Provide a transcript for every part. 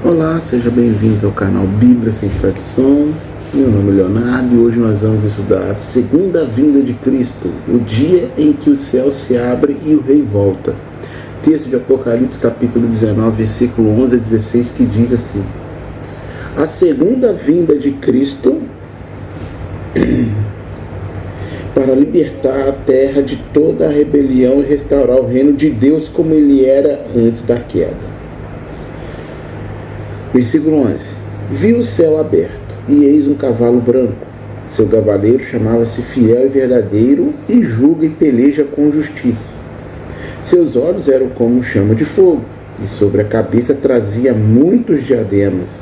Olá, sejam bem-vindos ao canal Bíblia Sem Tradição. Meu nome é Leonardo e hoje nós vamos estudar a segunda vinda de Cristo, o dia em que o céu se abre e o rei volta. Texto de Apocalipse capítulo 19, versículo 11 a 16, que diz assim: a segunda vinda de Cristo para libertar a terra de toda a rebelião e restaurar o reino de Deus como ele era antes da queda. Versículo 11. Vi o céu aberto, e eis um cavalo branco. Seu cavaleiro chamava-se Fiel e Verdadeiro, e julga e peleja com justiça. Seus olhos eram como chama de fogo, e sobre a cabeça trazia muitos diademas.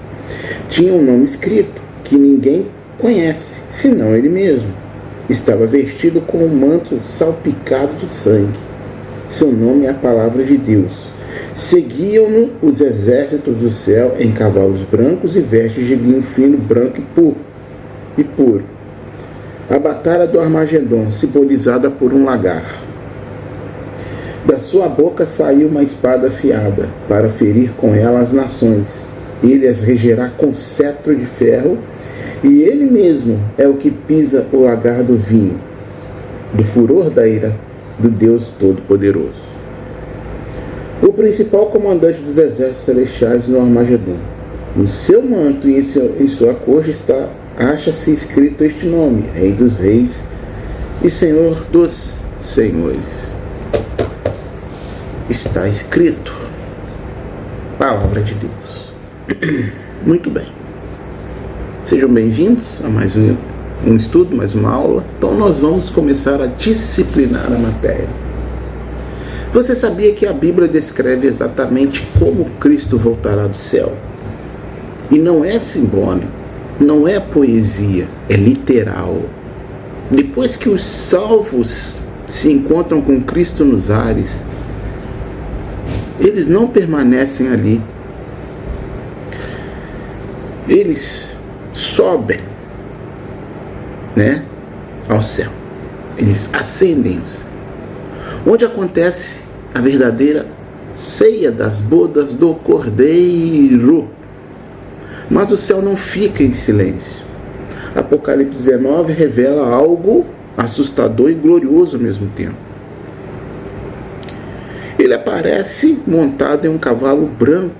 Tinha um nome escrito, que ninguém conhece, senão ele mesmo. Estava vestido com um manto salpicado de sangue. Seu nome é a Palavra de Deus. Seguiam-no os exércitos do céu em cavalos brancos e vestes de linho fino, branco e puro. A batalha do Armagedon, simbolizada por um lagar. Da sua boca saiu uma espada afiada, para ferir com ela as nações. Ele as regerá com cetro de ferro, e ele mesmo é o que pisa o lagar do vinho, do furor da ira do Deus Todo-Poderoso. O principal comandante dos exércitos celestiais no Armagedon. No seu manto e em sua coxa acha-se escrito este nome: Rei dos Reis e Senhor dos Senhores. Está escrito. Palavra de Deus. Muito bem. Sejam bem-vindos a mais um estudo, mais uma aula. Então nós vamos começar a disciplinar a matéria. Você sabia que a Bíblia descreve exatamente como Cristo voltará do céu? E não é simbólico, não é poesia, é literal. Depois que os salvos se encontram com Cristo nos ares, eles não permanecem ali. Eles sobem, ao céu. Eles ascendem ao céu, onde acontece a verdadeira ceia das bodas do Cordeiro. Mas o céu não fica em silêncio. Apocalipse 19 revela algo assustador e glorioso ao mesmo tempo. Ele aparece montado em um cavalo branco.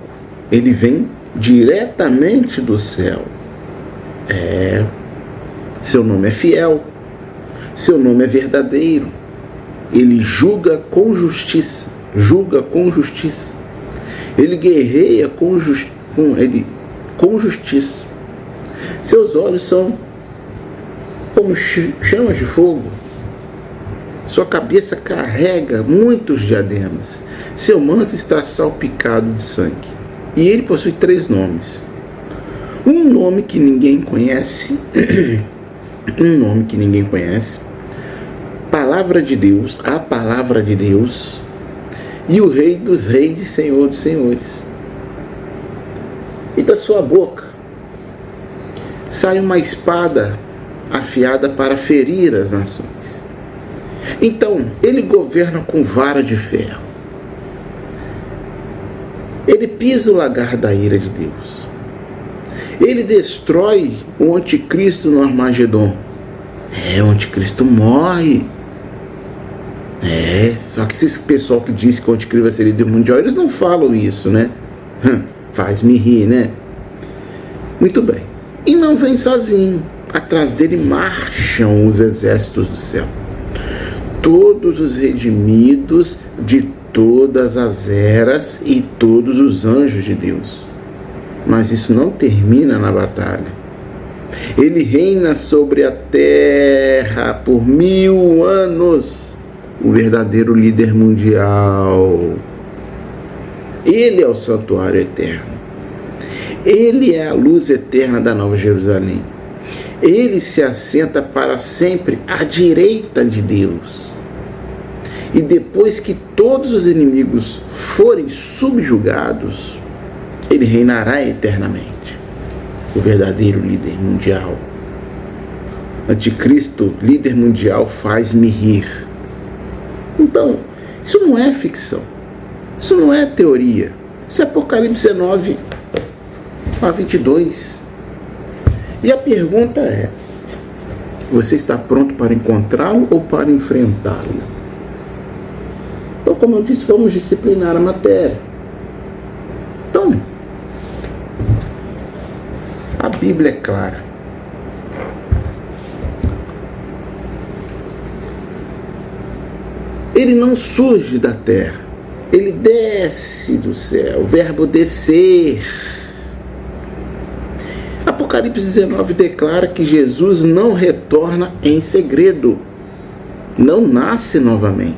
Ele vem diretamente do céu. Seu nome é fiel. Seu nome é verdadeiro. Ele julga com justiça. Ele guerreia com justiça. Seus olhos são como chamas de fogo. Sua cabeça carrega muitos diademas. Seu manto está salpicado de sangue. E ele possui 3 nomes. Um nome que ninguém conhece. Palavra de Deus, a Palavra de Deus, e o Rei dos Reis e Senhor dos Senhores. E da sua boca sai uma espada afiada para ferir as nações. Então, ele governa com vara de ferro. Ele pisa o lagar da ira de Deus. Ele destrói o anticristo no Armagedon. O anticristo morre. Só que esse pessoal que diz que o anticristo vai ser líder mundial, eles não falam isso, Faz-me rir, Muito bem. E não vem sozinho. Atrás dele marcham os exércitos do céu. Todos os redimidos de todas as eras e todos os anjos de Deus. Mas isso não termina na batalha. Ele reina sobre a terra por 1000 anos. O verdadeiro líder mundial. Ele é o santuário eterno. Ele é a luz eterna da Nova Jerusalém. Ele se assenta para sempre à direita de Deus. E depois que todos os inimigos forem subjugados, ele reinará eternamente. O verdadeiro líder mundial. Anticristo, líder mundial, faz-me rir. Então, isso não é ficção. Isso não é teoria. Isso é Apocalipse 19 a 22. E a pergunta é: você está pronto para encontrá-lo ou para enfrentá-lo? Então, como eu disse, vamos disciplinar a matéria. Então, a Bíblia é clara. Ele não surge da terra, ele desce do céu, o verbo descer. Apocalipse 19 declara que Jesus não retorna em segredo, não nasce novamente,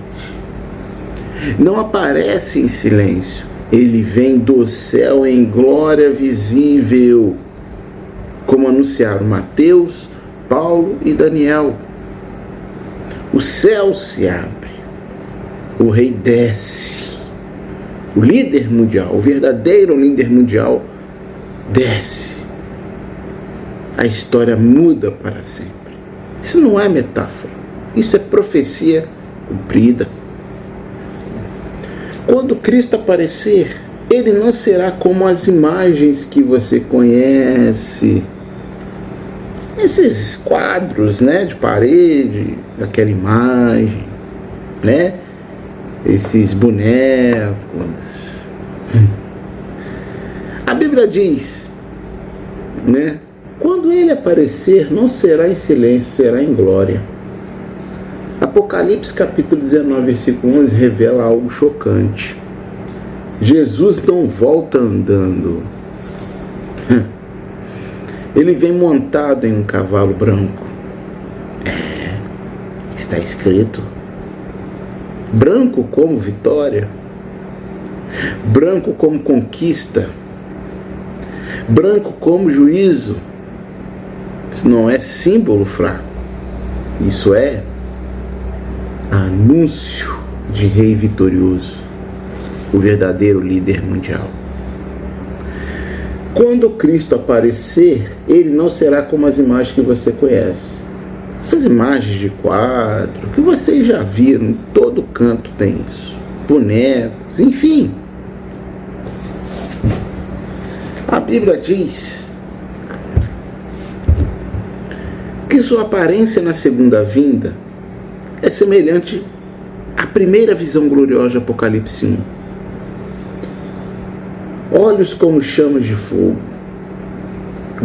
não aparece em silêncio, ele vem do céu em glória visível, como anunciaram Mateus, Paulo e Daniel. O céu se abre, o rei desce, o líder mundial, o verdadeiro líder mundial desce. A história muda para sempre. Isso não é metáfora, isso é profecia cumprida. Quando Cristo aparecer, ele não será como as imagens que você conhece, esses quadros, né, de parede, aquela imagem, né, esses bonecos. A Bíblia diz, né, quando ele aparecer, não será em silêncio, será em glória. Apocalipse capítulo 19, versículo 11 revela algo chocante. Jesus não volta andando. Ele vem montado em um cavalo branco. Está escrito. Branco como vitória. Branco como conquista. Branco como juízo. Isso não é símbolo fraco. Isso é anúncio de rei vitorioso, o verdadeiro líder mundial. Quando Cristo aparecer, ele não será como as imagens que você conhece. Essas imagens de quadro que vocês já viram, em todo canto tem isso. Bonecos, enfim. A Bíblia diz que sua aparência na segunda vinda é semelhante à primeira visão gloriosa de Apocalipse 1. Olhos como chamas de fogo,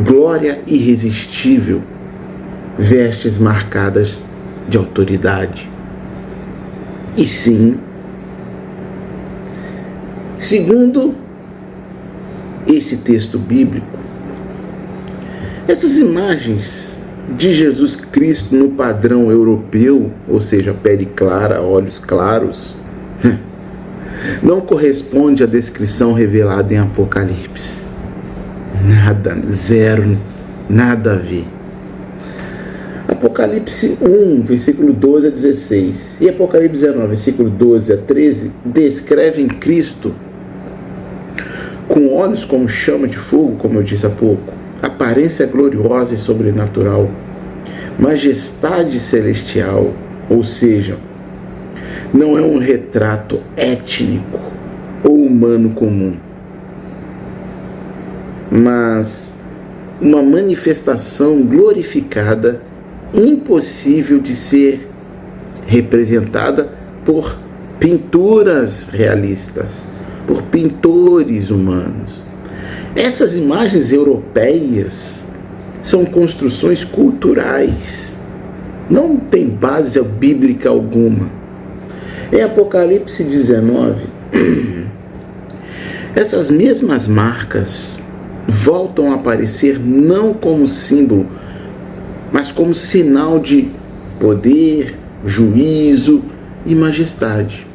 glória irresistível, vestes marcadas de autoridade. E sim, segundo esse texto bíblico, essas imagens de Jesus Cristo no padrão europeu, ou seja, pele clara, olhos claros, não corresponde à descrição revelada em Apocalipse. Nada, zero, nada a ver. Apocalipse 1, versículo 12 a 16 e Apocalipse 19, versículo 12 a 13 descrevem Cristo com olhos como chama de fogo, como eu disse há pouco, aparência gloriosa e sobrenatural, majestade celestial, ou seja, não é um retrato étnico ou humano comum, mas uma manifestação glorificada, impossível de ser representada por pinturas realistas, por pintores humanos. Essas imagens europeias são construções culturais, não tem base bíblica alguma. Em Apocalipse 19, essas mesmas marcas voltam a aparecer não como símbolo, mas como sinal de poder, juízo e majestade.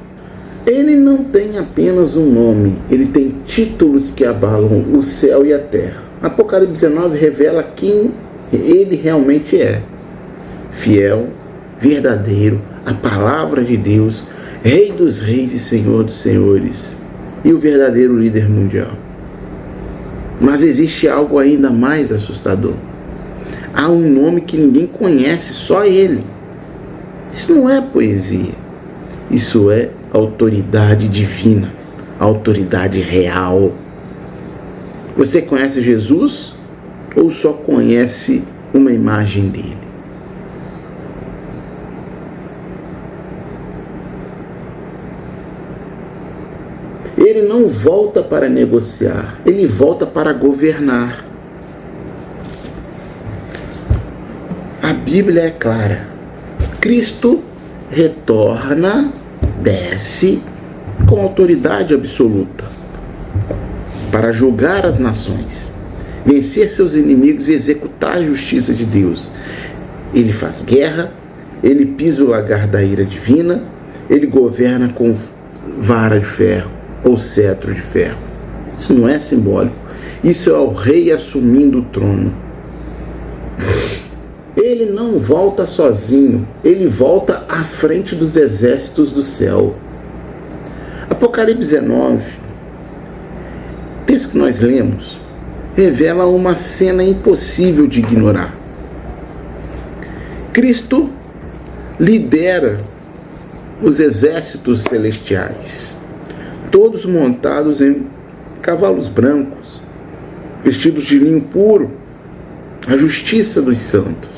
Ele não tem apenas um nome, ele tem títulos que abalam o céu e a terra. Apocalipse 19 revela quem ele realmente é: fiel, verdadeiro, a palavra de Deus, Rei dos reis e Senhor dos senhores, e o verdadeiro líder mundial. Mas existe algo ainda mais assustador. Há um nome que ninguém conhece, só ele. Isso não é poesia, isso é autoridade divina, autoridade real. Você conhece Jesus ou só conhece uma imagem dele? Ele não volta para negociar, ele volta para governar. A Bíblia é clara. Cristo retorna, desce com autoridade absoluta para julgar as nações, vencer seus inimigos e executar a justiça de Deus. Ele faz guerra, ele pisa o lagar da ira divina, ele governa com vara de ferro ou cetro de ferro. Isso não é simbólico, isso é o rei assumindo o trono. Ele não volta sozinho, ele volta à frente dos exércitos do céu. Apocalipse 19, texto que nós lemos, revela uma cena impossível de ignorar. Cristo lidera os exércitos celestiais, todos montados em cavalos brancos, vestidos de linho puro, a justiça dos santos.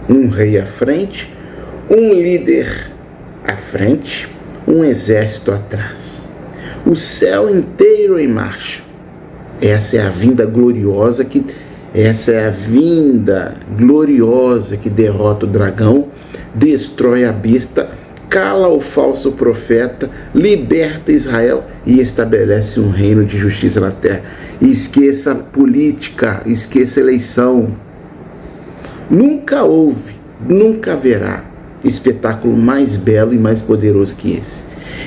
Um rei à frente, um líder à frente, um exército atrás. O céu inteiro em marcha. Essa é a vinda gloriosa que derrota o dragão, destrói a besta, cala o falso profeta, liberta Israel e estabelece um reino de justiça na terra. E esqueça a política, esqueça a eleição. Nunca houve, nunca haverá espetáculo mais belo e mais poderoso que esse.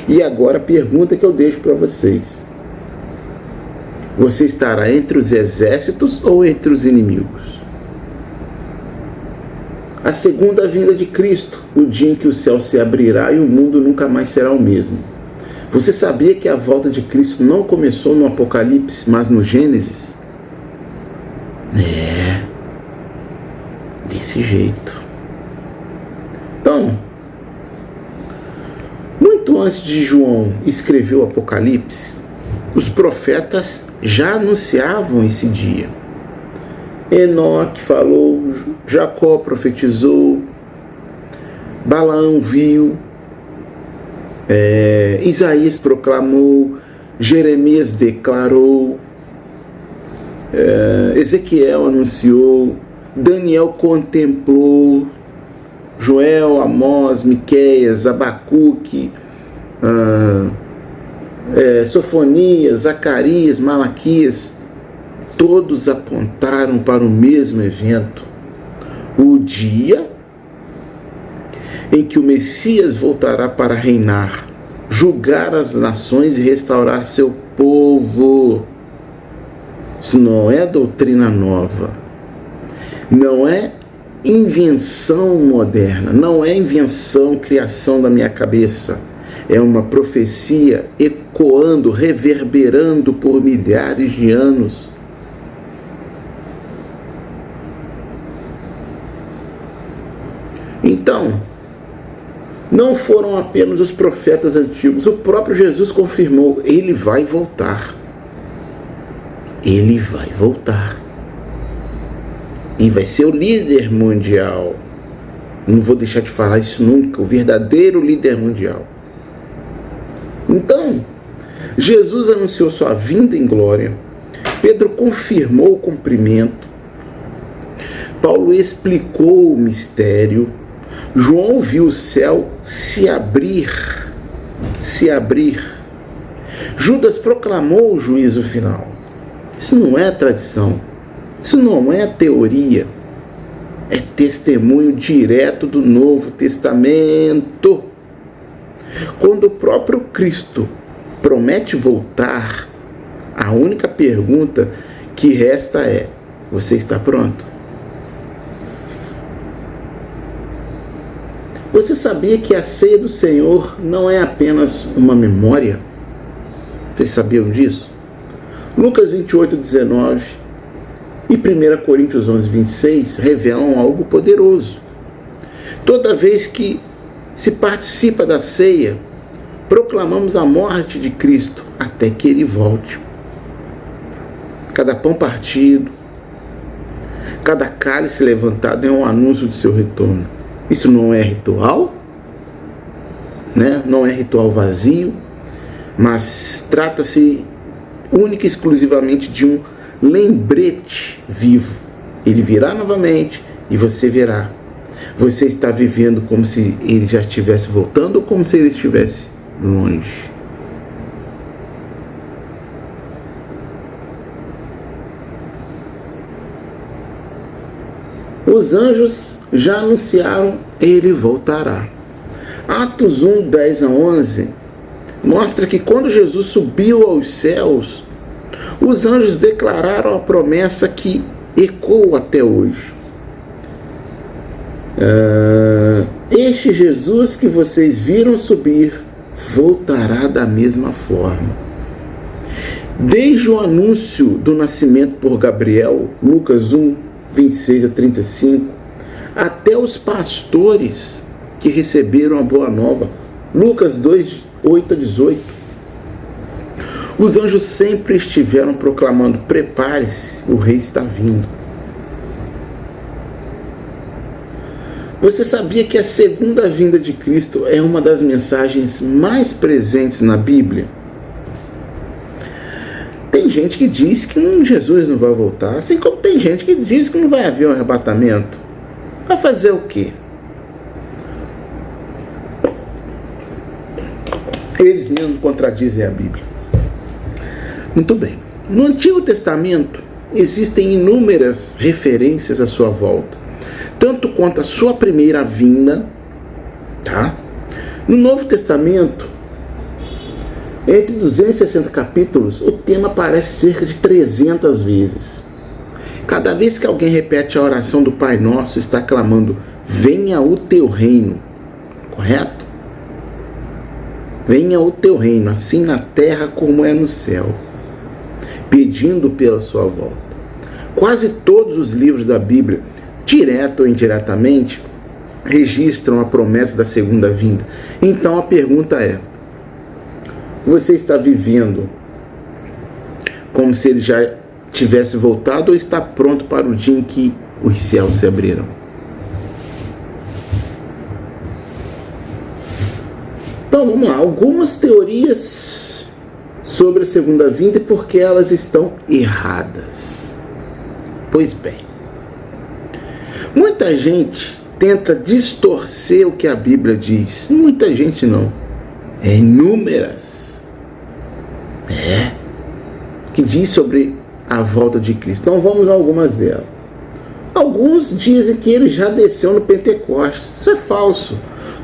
E agora a pergunta que eu deixo para vocês: você estará entre os exércitos ou entre os inimigos? A segunda vinda de Cristo, o dia em que o céu se abrirá e o mundo nunca mais será o mesmo. Você sabia que a volta de Cristo não começou no Apocalipse, mas no Gênesis? Desse jeito. Então, muito antes de João escrever o Apocalipse, os profetas já anunciavam esse dia. Enoque falou, Jacó profetizou, Balaão viu, Isaías proclamou, Jeremias declarou, Ezequiel anunciou, Daniel contemplou, Joel, Amós, Miqueias, Abacuque, Sofonias, Zacarias, Malaquias, todos apontaram para o mesmo evento, o dia em que o Messias voltará para reinar, julgar as nações e restaurar seu povo. Isso não é doutrina nova, não é invenção moderna, não é invenção, criação da minha cabeça. É uma profecia ecoando, reverberando por milhares de anos. Então, não foram apenas os profetas antigos, o próprio Jesus confirmou, ele vai voltar. Ele vai voltar. E vai ser o líder mundial. Não vou deixar de falar isso nunca, o verdadeiro líder mundial. Então, Jesus anunciou sua vinda em glória, Pedro confirmou o cumprimento, Paulo explicou o mistério, João viu o céu se abrir, Judas proclamou o juízo final. Isso não é tradição, isso não é teoria, é testemunho direto do Novo Testamento. Quando o próprio Cristo promete voltar, a única pergunta que resta é: você está pronto? Você sabia que a ceia do Senhor não é apenas uma memória? Vocês sabiam disso? Lucas 28:19 e 1 Coríntios 11:26 revelam algo poderoso. Toda vez que se participa da ceia, proclamamos a morte de Cristo até que Ele volte. cada pão partido, cada cálice levantado é um anúncio do seu retorno. Isso não é ritual, né? Não é ritual vazio, mas trata-se única e exclusivamente de um lembrete vivo. Ele virá novamente e você verá. Você está vivendo como se ele já estivesse voltando ou como se ele estivesse longe? Os anjos já anunciaram, ele voltará. Atos 1, 10 a 11 mostra que quando Jesus subiu aos céus, os anjos declararam a promessa que ecoa até hoje. Este Jesus que vocês viram subir voltará da mesma forma. Desde o anúncio do nascimento por Gabriel, Lucas 1, 26 a 35, até os pastores que receberam a boa nova, Lucas 2, 8 a 18. Os anjos sempre estiveram proclamando: prepare-se, o rei está vindo. Você sabia que a segunda vinda de Cristo é uma das mensagens mais presentes na Bíblia? Tem gente que diz que Jesus não vai voltar, assim como tem gente que diz que não vai haver um arrebatamento. Vai fazer o quê? Eles mesmos contradizem a Bíblia. Muito bem. No Antigo Testamento existem inúmeras referências à sua volta, tanto quanto a sua primeira vinda, tá? No Novo Testamento, entre 260 capítulos, o tema aparece cerca de 300 vezes. Cada vez que alguém repete a oração do Pai Nosso, está clamando: venha o teu reino. Correto? Venha o teu reino, assim na terra como é no céu, pedindo pela sua volta. Quase todos os livros da Bíblia, direto ou indiretamente, registram a promessa da segunda vinda. Então a pergunta é: você está vivendo como se ele já tivesse voltado ou está pronto para o dia em que os céus se abrirão? Então vamos lá, algumas teorias sobre a segunda vinda e por que elas estão erradas. Pois bem, muita gente tenta distorcer o que a Bíblia diz. Muita gente não, inúmeras, que diz sobre a volta de Cristo. Então vamos a algumas delas. Alguns dizem que ele já desceu no Pentecostes. Isso é falso.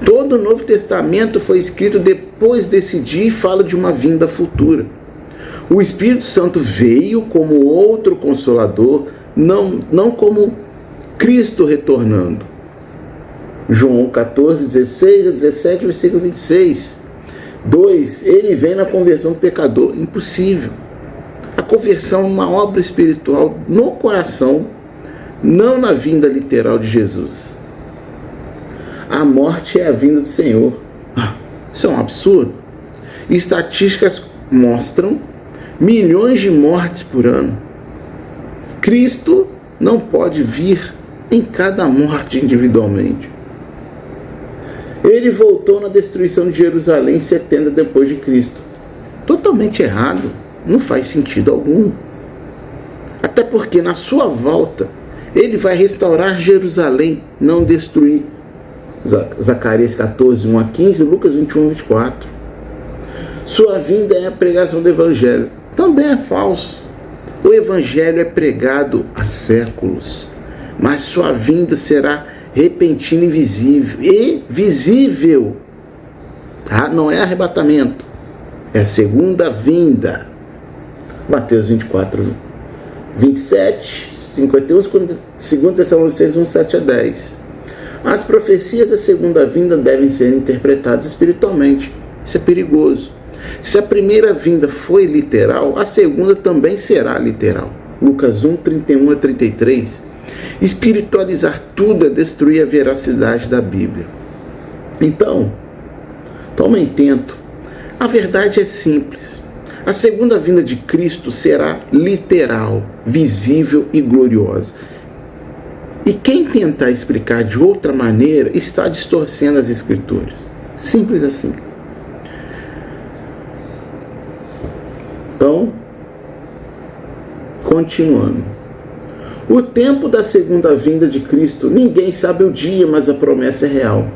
Todo o Novo Testamento foi escrito depois desse dia e fala de uma vinda futura. O Espírito Santo veio como outro consolador, não como Cristo retornando. João 14, 16 a 17, versículo 26. 2. Ele vem na conversão do pecador. Impossível. A conversão é uma obra espiritual no coração, não na vinda literal de Jesus. A morte é a vinda do Senhor. Isso é um absurdo. Estatísticas mostram milhões de mortes por ano. Cristo não pode vir em cada morte individualmente. Ele voltou na destruição de Jerusalém 70 depois de Cristo. Totalmente errado. Não faz sentido algum. Até porque na sua volta ele vai restaurar Jerusalém, não destruir. Zacarias 14, 1 a 15, Lucas 21, 24. Sua vinda é a pregação do Evangelho. Também é falso. O Evangelho é pregado há séculos, mas sua vinda será repentina e visível. Não é arrebatamento, é a segunda vinda. Mateus 24, 27, 51, 2 Tessalonicenses 1, 7 a 10. As profecias da segunda vinda devem ser interpretadas espiritualmente. Isso é perigoso. Se a primeira vinda foi literal, a segunda também será literal. Lucas 1, 31 a 33. Espiritualizar tudo é destruir a veracidade da Bíblia. Então, tomem tento. A verdade é simples. A segunda vinda de Cristo será literal, visível e gloriosa. E quem tentar explicar de outra maneira está distorcendo as Escrituras. Simples assim. Então, continuando. O tempo da segunda vinda de Cristo, ninguém sabe o dia, mas a promessa é real.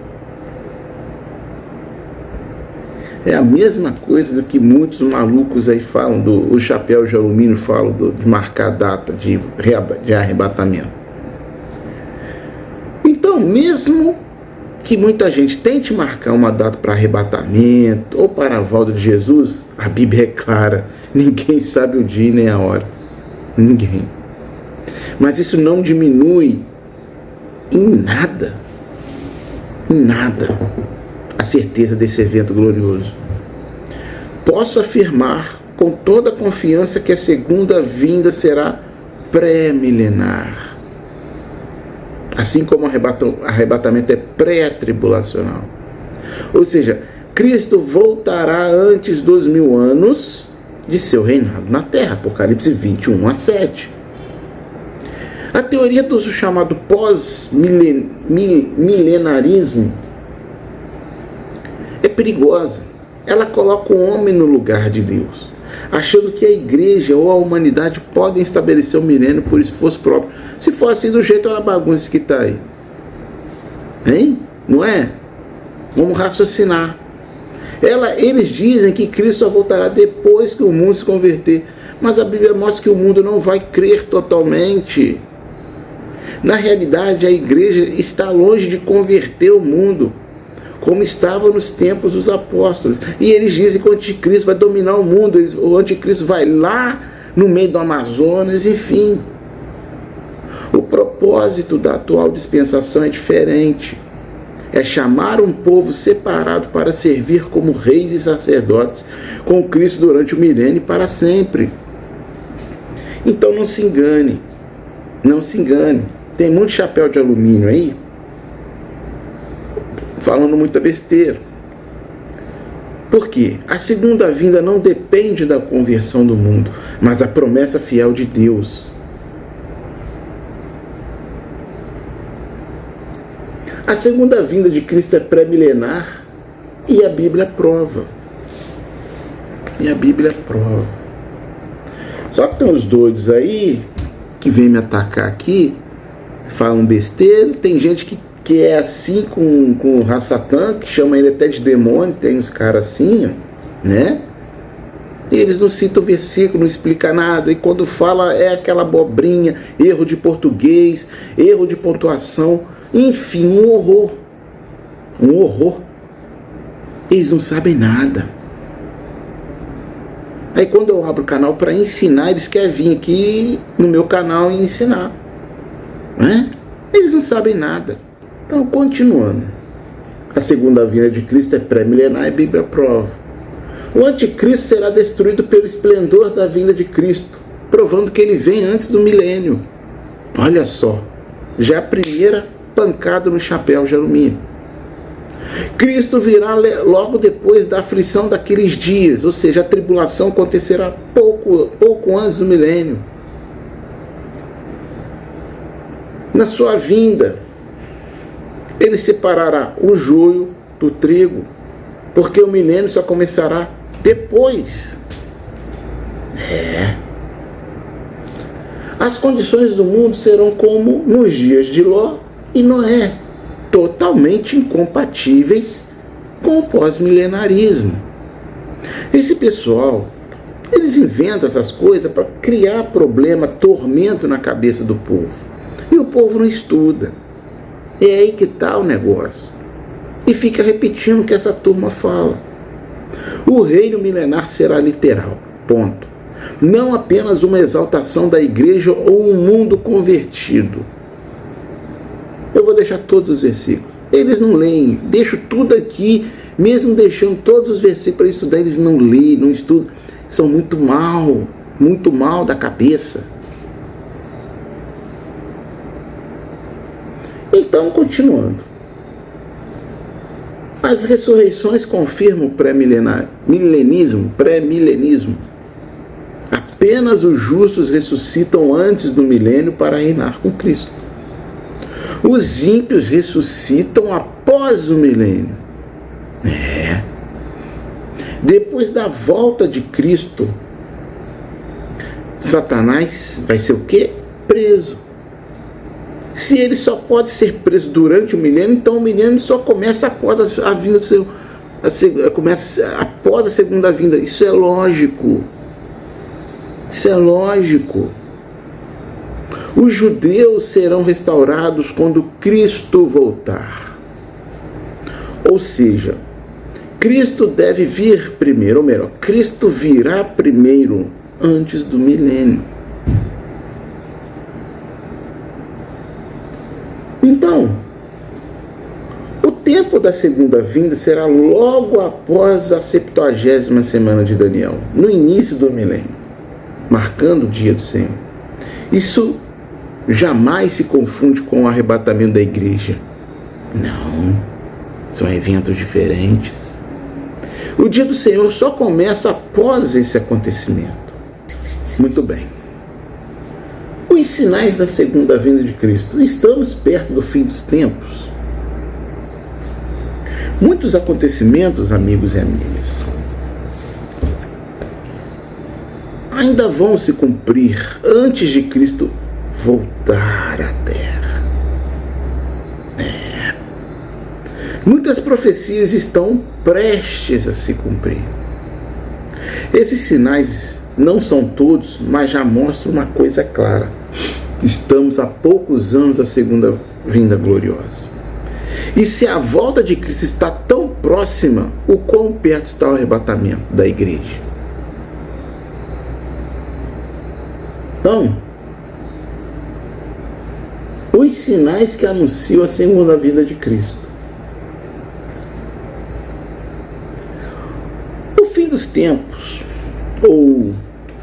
É a mesma coisa do que muitos malucos aí falam, o chapéu de alumínio falam de marcar a data de arrebatamento. Então, mesmo que muita gente tente marcar uma data para arrebatamento ou para a volta de Jesus, a Bíblia é clara, ninguém sabe o dia nem a hora. Ninguém. Mas isso não diminui em nada a certeza desse evento glorioso. Posso afirmar com toda confiança que a segunda vinda será pré-milenar. Assim como o arrebatamento é pré-tribulacional. Ou seja, Cristo voltará antes dos 1000 anos de seu reinado na Terra. Apocalipse 21:7. A teoria do chamado pós-milenarismo é perigosa. Ela coloca o homem no lugar de Deus, achando que a igreja ou a humanidade podem estabelecer o milênio por esforço próprio. Se for assim, do jeito, olha a bagunça que está aí. Hein? Não é? Vamos raciocinar. Eles dizem que Cristo só voltará depois que o mundo se converter. Mas a Bíblia mostra que o mundo não vai crer totalmente. Na realidade, a igreja está longe de converter o mundo, como estava nos tempos dos apóstolos. E eles dizem que o anticristo vai dominar o mundo, o anticristo vai lá no meio do Amazonas, enfim. O propósito da atual dispensação é diferente. É chamar um povo separado para servir como reis e sacerdotes com Cristo durante o milênio e para sempre. Então não se engane. Não se engane. Tem muito chapéu de alumínio aí falando muita besteira. Por quê? A segunda vinda não depende da conversão do mundo, mas da promessa fiel de Deus. A segunda vinda de Cristo é pré-milenar e a Bíblia prova. Só que tem os doidos aí que vêm me atacar aqui, falam besteira. Tem gente que é assim com o Rassatã, que chama ele até de demônio, tem uns caras assim, né? E eles não citam o versículo, não explicam nada, e quando fala é aquela abobrinha, erro de português, erro de pontuação, enfim, um horror. Eles não sabem nada. Aí quando eu abro o canal para ensinar, eles querem vir aqui no meu canal e ensinar, né? Eles não sabem nada. Então, continuando. A segunda vinda de Cristo é pré-milenar e a Bíblia prova. O anticristo será destruído pelo esplendor da vinda de Cristo, provando que ele vem antes do milênio. Olha só, já a primeira pancada no chapéu de alumínio. Cristo virá logo depois da aflição daqueles dias, ou seja, a tribulação acontecerá pouco antes do milênio. Na sua vinda, ele separará o joio do trigo, porque o milênio só começará depois. As condições do mundo serão como nos dias de Ló e Noé, totalmente incompatíveis com o pós-milenarismo. Esse pessoal, eles inventam essas coisas para criar problema, tormento na cabeça do povo. E o povo não estuda. É aí que está o negócio. E fica repetindo o que essa turma fala. O reino milenar será literal. Ponto. Não apenas uma exaltação da igreja ou um mundo convertido. Eu vou deixar todos os versículos. Eles não leem. Deixo tudo aqui, mesmo deixando todos os versículos para estudar, eles não leem, não estudam. São muito mal da cabeça. Então, continuando. As ressurreições confirmam o pré-milenismo. Apenas os justos ressuscitam antes do milênio para reinar com Cristo. Os ímpios ressuscitam após o milênio. Depois da volta de Cristo, Satanás vai ser o quê? Preso. Se ele só pode ser preso durante o milênio, então o milênio só começa após a vinda do Senhor. Começa após a segunda vinda. Isso é lógico. Isso é lógico. Os judeus serão restaurados quando Cristo voltar. Ou seja, Cristo deve vir primeiro, ou melhor, Cristo virá primeiro antes do milênio. Então, o tempo da segunda vinda será logo após a 70ª semana de Daniel, no início do milênio, marcando o dia do Senhor. Isso jamais se confunde com o arrebatamento da igreja. Não, são eventos diferentes. O dia do Senhor só começa após esse acontecimento. Muito bem. Os sinais da segunda vinda de Cristo. Estamos perto do fim dos tempos. Muitos acontecimentos, amigos e amigas, ainda vão se cumprir antes de Cristo voltar à Terra. Muitas profecias estão prestes a se cumprir. Esses sinais não são todos, mas já mostram uma coisa clara. Estamos a poucos anos da segunda vinda gloriosa. E se a volta de Cristo está tão próxima, o quão perto está o arrebatamento da igreja? Então, os sinais que anunciam a segunda vinda de Cristo. O fim dos tempos, ou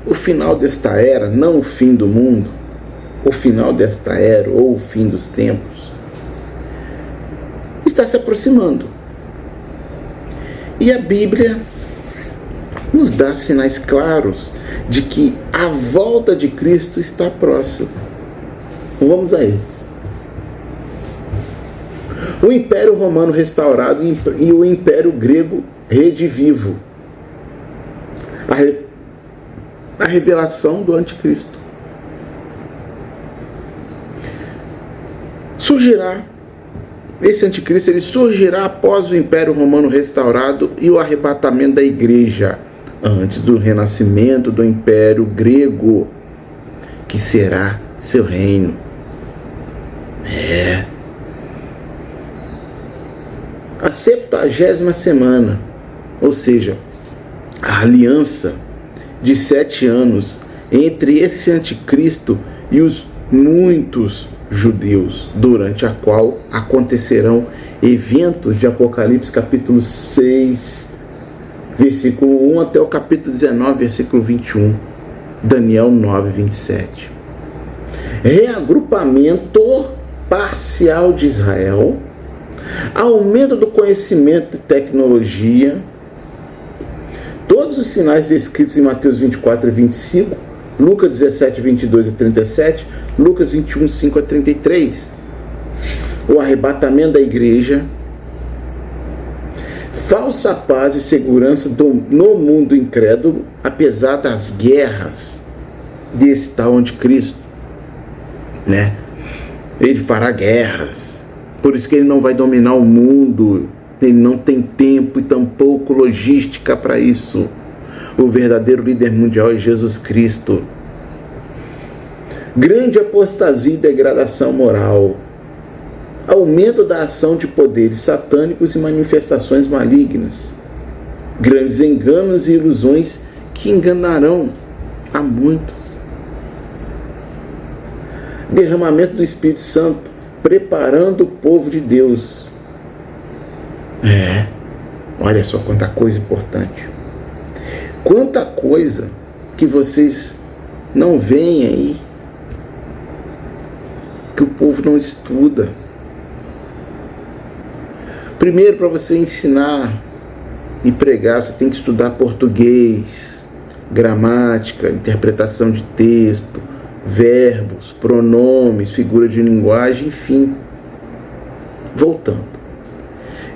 o final desta era, não o fim do mundo, o final desta era, ou o fim dos tempos, está se aproximando. E a Bíblia nos dá sinais claros de que a volta de Cristo está próxima. Então vamos a eles. O Império Romano restaurado e o Império Grego redivivo. A revelação do Anticristo. Esse Anticristo ele surgirá após o Império Romano restaurado e o arrebatamento da igreja, antes do renascimento do Império Grego, que será seu reino. A 70ª semana, ou seja, a aliança de 7 anos entre esse anticristo e os muitos judeus, durante a qual acontecerão eventos de Apocalipse capítulo 6, versículo 1 até o capítulo 19, versículo 21, Daniel 9, 27. Reagrupamento parcial de Israel, aumento do conhecimento e tecnologia, todos os sinais descritos em Mateus 24 e 25, Lucas 17, 22 a 37, Lucas 21, 5 a 33, o arrebatamento da igreja, falsa paz e segurança no mundo incrédulo, apesar das guerras desse tal anticristo, Ele fará guerras, por isso que ele não vai dominar o mundo, ele não tem tempo e tampouco logística para isso. O verdadeiro líder mundial é Jesus Cristo. Grande apostasia e degradação moral, aumento da ação de poderes satânicos e manifestações malignas, grandes enganos e ilusões que enganarão a muitos, derramamento do Espírito Santo, preparando o povo de Deus. Olha só quanta coisa importante, quanta coisa que vocês não veem aí, que o povo não estuda. Primeiro, para você ensinar e pregar, você tem que estudar português, gramática, interpretação de texto, verbos, pronomes, figura de linguagem, enfim. Voltando.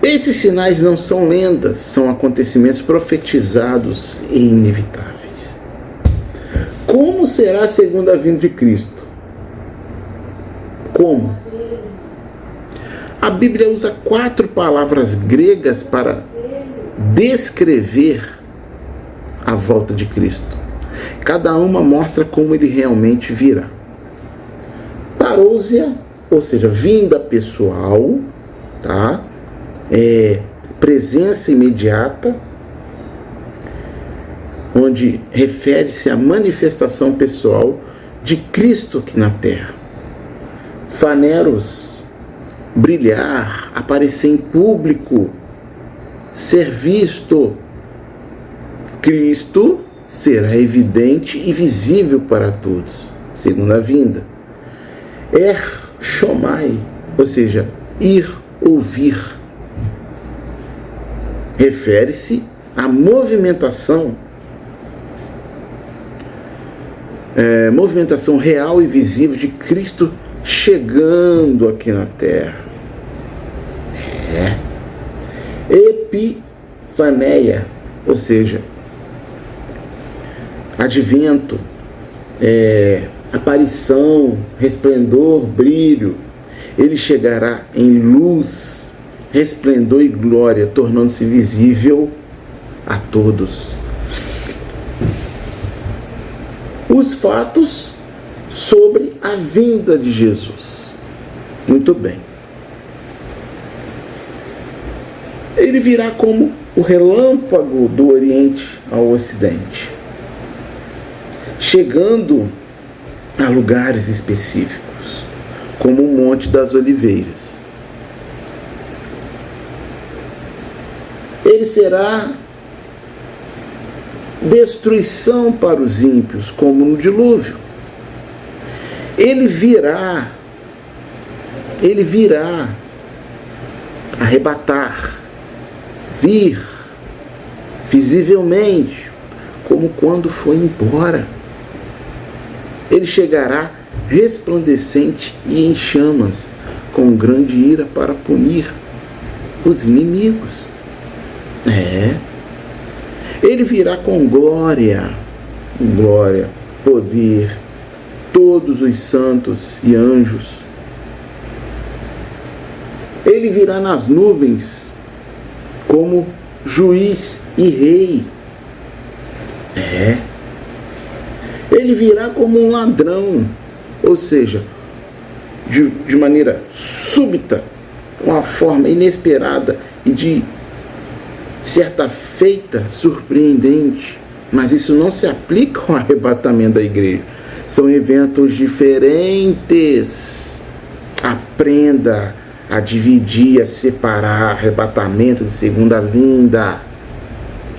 Esses sinais não são lendas, são acontecimentos profetizados e inevitáveis. Como será a segunda vinda de Cristo? Como? A Bíblia usa 4 palavras gregas para descrever a volta de Cristo. Cada uma mostra como ele realmente virá. Parousia, ou seja, vinda pessoal, tá? Presença imediata, onde refere-se à manifestação pessoal de Cristo aqui na terra. Phaneros, brilhar, aparecer em público, ser visto. Cristo será evidente e visível para todos, segunda vinda. Shomai, ou seja, ir ouvir. Refere-se à movimentação real e visível de Cristo chegando aqui na terra. Epifaneia, ou seja, advento, aparição, resplendor, brilho. Ele chegará em luz, resplendor e glória, tornando-se visível a todos. Os fatos sobre a vinda de Jesus. Muito bem. Ele virá como o relâmpago do Oriente ao Ocidente, chegando a lugares específicos, como o Monte das Oliveiras. Ele será destruição para os ímpios, como no dilúvio. Ele virá arrebatar, vir visivelmente, como quando foi embora. Ele chegará resplandecente e em chamas, com grande ira para punir os inimigos. Ele virá com glória, poder, todos os santos e anjos. Ele virá nas nuvens como juiz e rei. Ele virá como um ladrão, ou seja, de maneira súbita, uma forma inesperada e de certa feita surpreendente. Mas isso não se aplica ao arrebatamento da igreja. São eventos diferentes. Aprenda a dividir, a separar arrebatamento de segunda vinda.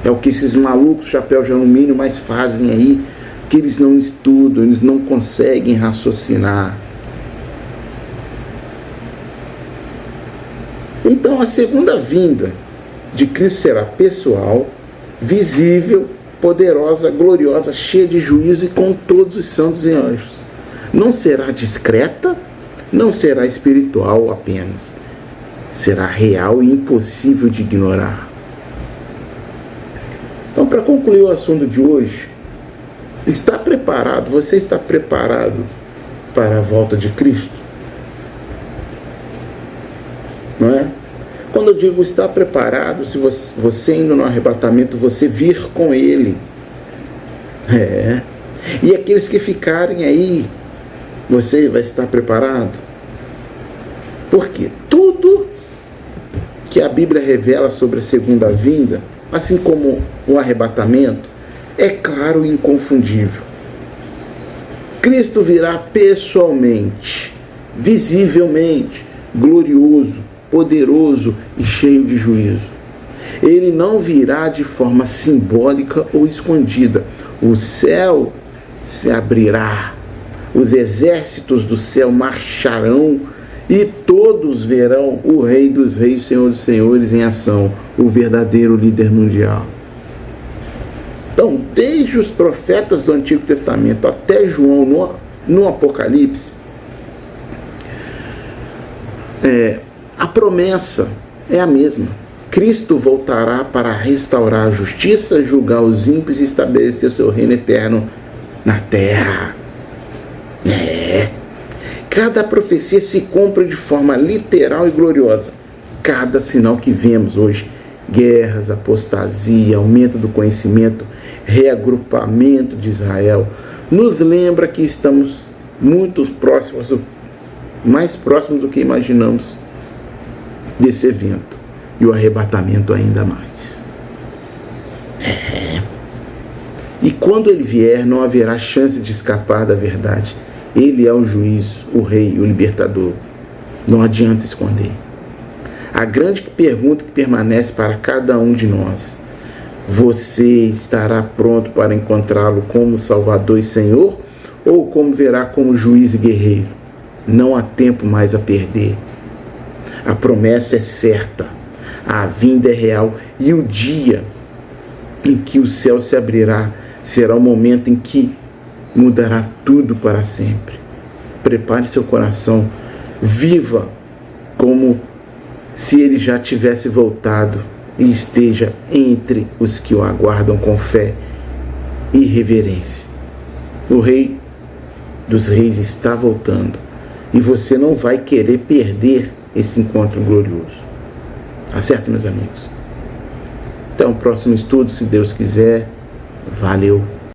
É o que esses malucos chapéu de alumínio mais fazem aí, que eles não estudam, eles não conseguem raciocinar. Então a segunda vinda de Cristo será pessoal, visível, poderosa, gloriosa, cheia de juízo e com todos os santos e anjos. Não será discreta, não será espiritual apenas. Será real e impossível de ignorar. Então, para concluir o assunto de hoje, está preparado? Você está preparado para a volta de Cristo? Não é? Quando eu digo estar preparado, se você indo no arrebatamento, você vir com Ele. E aqueles que ficarem aí, você vai estar preparado? Porque tudo que a Bíblia revela sobre a segunda vinda, assim como o arrebatamento, é claro e inconfundível. Cristo virá pessoalmente, visivelmente, glorioso, poderoso e cheio de juízo. Ele não virá de forma simbólica ou escondida. O céu se abrirá, os exércitos do céu marcharão e todos verão o Rei dos Reis, Senhor dos Senhores em ação, o verdadeiro líder mundial. Então, desde os profetas do Antigo Testamento até João no Apocalipse, a promessa é a mesma. Cristo voltará para restaurar a justiça, julgar os ímpios e estabelecer seu reino eterno na terra. Cada profecia se cumpre de forma literal e gloriosa. Cada sinal que vemos hoje, guerras, apostasia, aumento do conhecimento, reagrupamento de Israel, nos lembra que estamos muito próximos, mais próximos do que imaginamos desse evento, e o arrebatamento ainda mais. E quando ele vier, não haverá chance de escapar da verdade. Ele é o juiz, o rei, o libertador. Não adianta esconder. A grande pergunta que permanece para cada um de nós: você estará pronto para encontrá-lo como Salvador e Senhor, ou como verá como juiz e guerreiro? Não há tempo mais a perder. A promessa é certa, a vinda é real, e o dia em que o céu se abrirá será o momento em que mudará tudo para sempre. Prepare seu coração, viva como se ele já tivesse voltado e esteja entre os que o aguardam com fé e reverência. O Rei dos Reis está voltando e você não vai querer perder esse encontro glorioso. Tá certo, meus amigos? Então, próximo estudo, se Deus quiser. Valeu!